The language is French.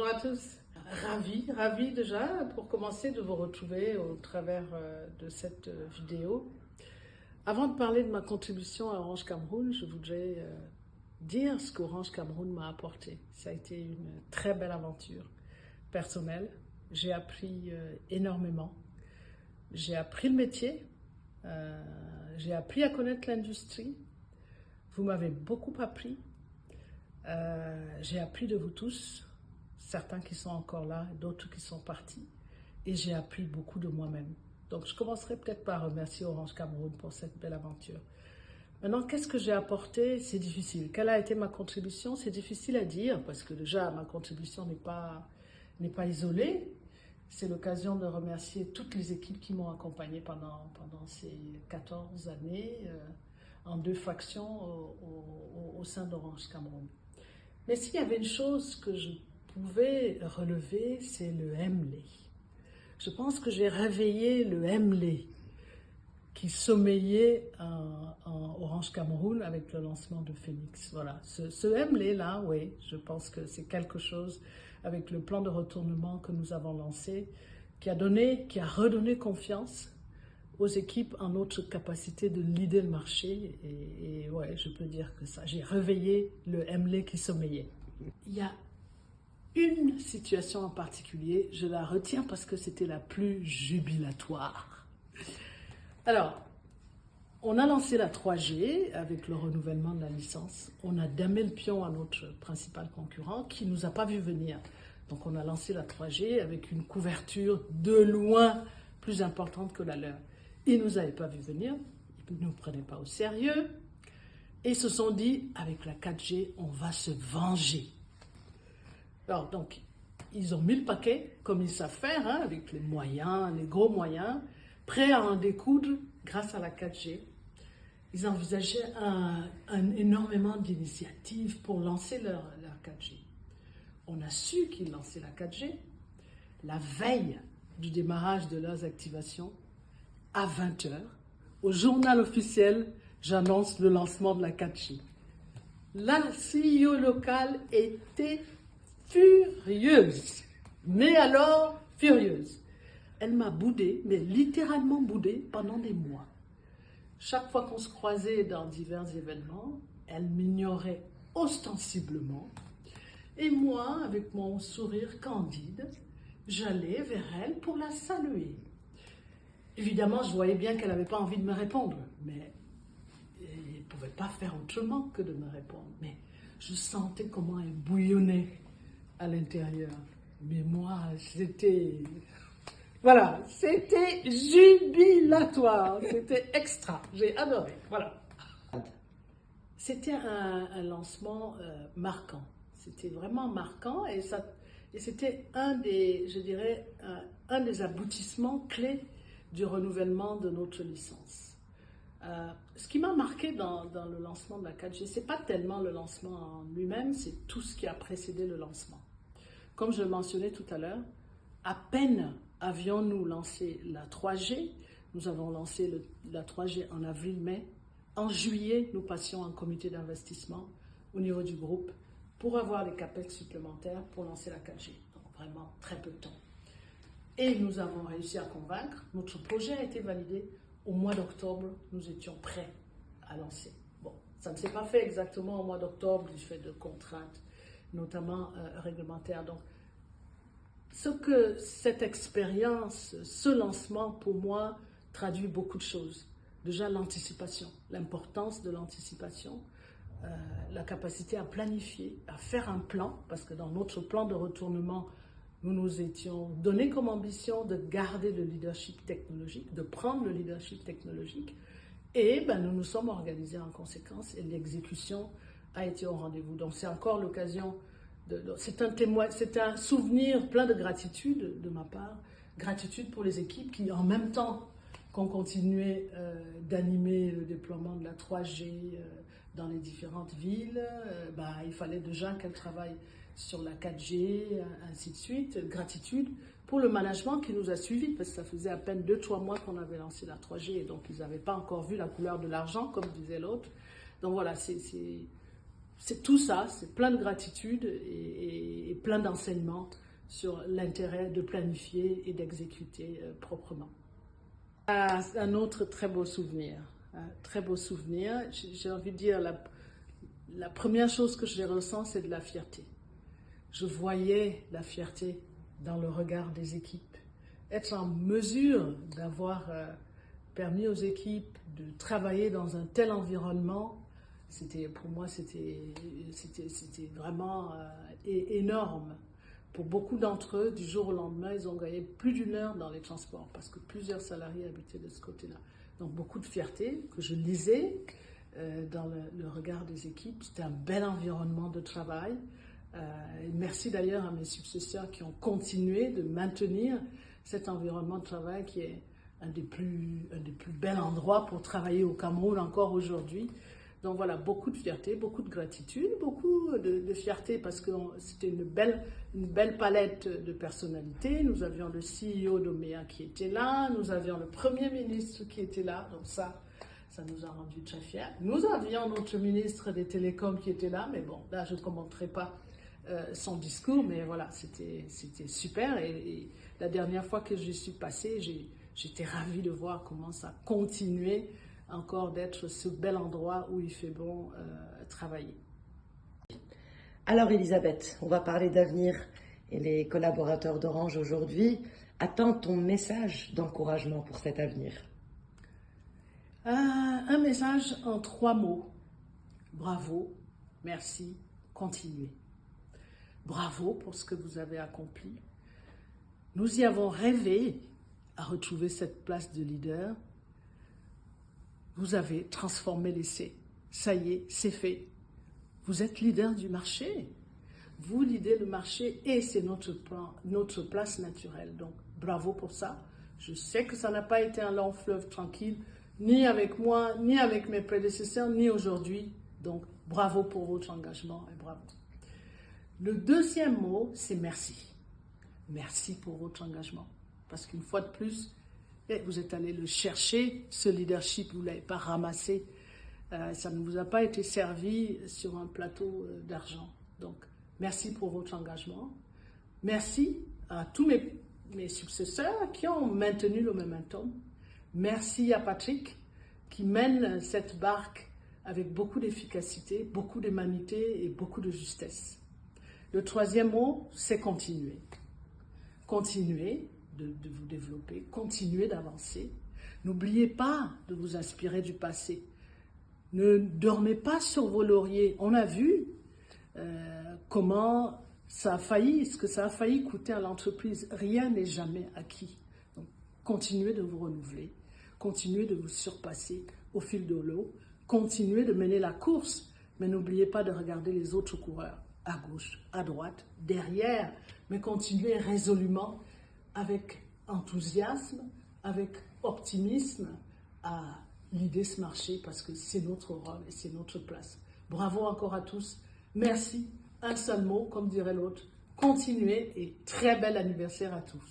bonjour à tous. Ravi déjà pour commencer de vous retrouver au travers de cette vidéo. Avant de parler de ma contribution à Orange Cameroun, je voudrais dire ce qu'Orange Cameroun m'a apporté. Ça a été une très belle aventure personnelle. J'ai appris énormément. J'ai appris le métier. J'ai appris à connaître l'industrie. Vous m'avez beaucoup appris. J'ai appris de vous tous, certains qui sont encore là, d'autres qui sont partis, et j'ai appris beaucoup de moi-même. Donc je commencerai peut-être par remercier Orange Cameroun pour cette belle aventure. Maintenant, qu'est-ce que j'ai apporté? C'est difficile. Quelle a été ma contribution? C'est difficile à dire, parce que déjà, ma contribution n'est pas isolée. C'est l'occasion de remercier toutes les équipes qui m'ont accompagné pendant ces 14 années, en 2 factions au sein d'Orange Cameroun. Mais s'il y avait une chose que je pouvais relever, c'est le MLE. Je pense que j'ai réveillé le MLE qui sommeillait en Orange Cameroun avec le lancement de Phoenix. Voilà, ce MLE-là, oui, je pense que c'est quelque chose avec le plan de retournement que nous avons lancé qui a redonné confiance aux équipes en notre capacité de leader le marché. Et ouais, je peux dire que ça, j'ai réveillé le MLE qui sommeillait. Il y a une situation en particulier, je la retiens parce que c'était la plus jubilatoire. Alors, on a lancé la 3G avec le renouvellement de la licence. On a damé le pion à notre principal concurrent qui ne nous a pas vu venir. Donc on a lancé la 3G avec une couverture de loin plus importante que la leur. Ils ne nous avaient pas vu venir, ils ne nous prenaient pas au sérieux et ils se sont dit, avec la 4G, on va se venger. Alors donc, ils ont mis le paquet, comme ils savent faire, hein, avec les moyens, les gros moyens, prêts à en découdre grâce à la 4G. Ils envisageaient énormément d'initiatives pour lancer leur 4G. On a su qu'ils lançaient la 4G la veille du démarrage de leurs activations. À 20h, au journal officiel, j'annonce le lancement de la 4G. La CEO locale était furieuse, mais alors furieuse. Elle m'a boudé, mais littéralement boudé pendant des mois. Chaque fois qu'on se croisait dans divers événements, elle m'ignorait ostensiblement. Et moi, avec mon sourire candide, j'allais vers elle pour la saluer. Évidemment, je voyais bien qu'elle n'avait pas envie de me répondre, mais elle ne pouvait pas faire autrement que de me répondre. Mais je sentais comment elle bouillonnait à l'intérieur. Mais moi, c'était... Voilà, c'était jubilatoire, c'était extra, j'ai adoré, voilà. C'était un lancement marquant, c'était vraiment marquant et c'était un des aboutissements clés du renouvellement de notre licence. Ce qui m'a marqué dans le lancement de la 4G, ce n'est pas tellement le lancement en lui-même, c'est tout ce qui a précédé le lancement. Comme je le mentionnais tout à l'heure, à peine avions-nous lancé la 3G, nous avons lancé la 3G en avril-mai. En juillet, nous passions en comité d'investissement au niveau du groupe pour avoir les capex supplémentaires pour lancer la 4G. Donc vraiment très peu de temps. Et nous avons réussi à convaincre. Notre projet a été validé. Au mois d'octobre, nous étions prêts à lancer. Bon, ça ne s'est pas fait exactement au mois d'octobre du fait de contraintes, notamment réglementaires. Donc, ce que cette expérience, ce lancement, pour moi, traduit beaucoup de choses. Déjà, l'anticipation, l'importance de l'anticipation, la capacité à planifier, à faire un plan, parce que dans notre plan de retournement, nous nous étions donnés comme ambition de garder le leadership technologique, de prendre le leadership technologique, et nous nous sommes organisés en conséquence, et l'exécution a été au rendez-vous. Donc c'est encore l'occasion, c'est un souvenir plein de gratitude de ma part, gratitude pour les équipes qui, en même temps qu'on continuait d'animer le déploiement de la 3G dans les différentes villes, il fallait déjà qu'elles travaillent sur la 4G, ainsi de suite. Gratitude pour le management qui nous a suivis, parce que ça faisait à peine 2-3 mois qu'on avait lancé la 3G, et donc ils n'avaient pas encore vu la couleur de l'argent, comme disait l'autre. Donc voilà, c'est c'est tout ça, c'est plein de gratitude et plein d'enseignements sur l'intérêt de planifier et d'exécuter proprement. Un autre très beau souvenir, j'ai envie de dire, la première chose que je ressens, c'est de la fierté. Je voyais la fierté dans le regard des équipes. Être en mesure d'avoir permis aux équipes de travailler dans un tel environnement, pour moi, c'était vraiment énorme. Pour beaucoup d'entre eux, du jour au lendemain, ils ont gagné plus d'1 heure dans les transports parce que plusieurs salariés habitaient de ce côté-là. Donc beaucoup de fierté que je lisais dans le regard des équipes. C'était un bel environnement de travail. Merci d'ailleurs à mes successeurs qui ont continué de maintenir cet environnement de travail qui est un des plus bels endroits pour travailler au Cameroun encore aujourd'hui. Donc voilà, beaucoup de fierté, beaucoup de gratitude, beaucoup de fierté parce que c'était une belle palette de personnalités. Nous avions le CEO d'Omea qui était là, nous avions le Premier ministre qui était là, donc ça nous a rendu très fiers. Nous avions notre ministre des Télécoms qui était là, mais bon, là je ne commenterai pas son discours, mais voilà, c'était super. Et la dernière fois que j'y suis passée, j'étais ravie de voir comment ça continuait encore d'être ce bel endroit où il fait bon travailler. Alors Elisabeth, on va parler d'avenir et les collaborateurs d'Orange aujourd'hui attendent ton message d'encouragement pour cet avenir. Un message en 3 mots. Bravo, merci, continuez. Bravo pour ce que vous avez accompli. Nous y avons rêvé à retrouver cette place de leader. Vous avez transformé l'essai. Ça y est, c'est fait. Vous êtes leader du marché. Vous leadez le marché et c'est notre place naturelle. Donc, bravo pour ça. Je sais que ça n'a pas été un long fleuve tranquille, ni avec moi, ni avec mes prédécesseurs, ni aujourd'hui. Donc, bravo pour votre engagement et bravo. Le deuxième mot, c'est merci. Merci pour votre engagement. Parce qu'une fois de plus, vous êtes allé le chercher, ce leadership, vous ne l'avez pas ramassé. Ça ne vous a pas été servi sur un plateau d'argent. Donc, merci pour votre engagement. Merci à tous mes successeurs qui ont maintenu le momentum. Merci à Patrick qui mène cette barque avec beaucoup d'efficacité, beaucoup d'humanité et beaucoup de justesse. Le troisième mot, c'est continuer. Continuez de vous développer, continuez d'avancer. N'oubliez pas de vous inspirer du passé. Ne dormez pas sur vos lauriers. On a vu comment ça a failli, ce que ça a failli coûter à l'entreprise. Rien n'est jamais acquis. Donc, continuez de vous renouveler, continuez de vous surpasser au fil de l'eau, continuez de mener la course, mais n'oubliez pas de regarder les autres coureurs. À gauche, à droite, derrière, mais continuez résolument avec enthousiasme, avec optimisme à leader ce marché parce que c'est notre rôle et c'est notre place. Bravo encore à tous. Merci. Un seul mot, comme dirait l'autre. Continuez et très bel anniversaire à tous.